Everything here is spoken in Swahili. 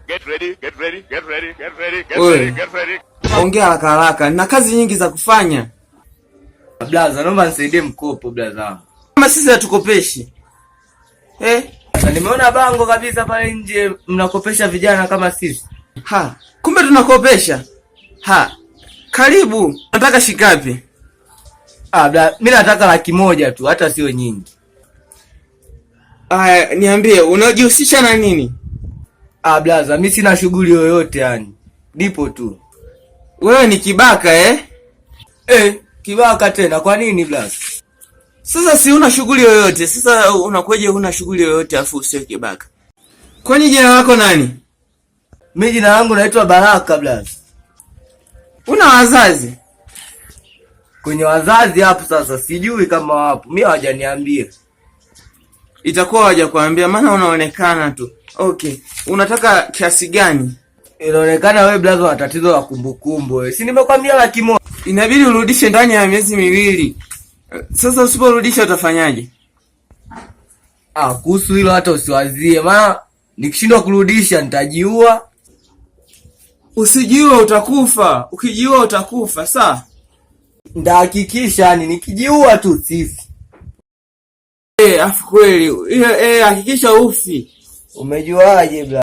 Get ready, get ready, get ready, get ready, get ready, get ready. Ongea haraka haraka, na kazi nyingi za kufanya. Blaza, naomba nisaidie mkopo blaza. Kama sisi hatukopeshi. Sasa nimeona bango kabisa pale nje mnakopesha vijana kama sisi. Kumbe tunakopesha. Karibu. Nataka shikapi? Blaza, mimi nataka 100,000 tu, hata sio nyingi. Niambie, unajihusisha na nini? Blaza, mimi sina shughuli yoyote yani. Nipo tu. Wewe ni kibaka Kibaka tena kwa nini blaza? Sasa si una shughuli yoyote. Sasa unakuja huna shughuli yoyote afu sio kibaka. Kwani jina lako nani? Mimi jina langu naitwa Baraka blaza. Una wazazi? Kwenye wazazi hapo sasa sijui kama wapo. Mimi hawajaniambia. Itakuwa hawajakuambia maana unaonekana tu. Okay. Unataka kiasi gani? Inaonekana wewe blaza una tatizo la kumbukumbu wewe. Si nimekwambia 100,000. Inabidi urudishe ndani ya miezi 2. Sasa usiporudisha utafanyaje? Kuhusu hilo hata usiwazie. Maana nikishindwa kurudisha nitajiua. Usijiue utakufa. Ukijiua utakufa, sawa? Ndahakikisha yani nikijiua tu sifi. Afu kweli. Hakikisha ufi. Umejuaje bla?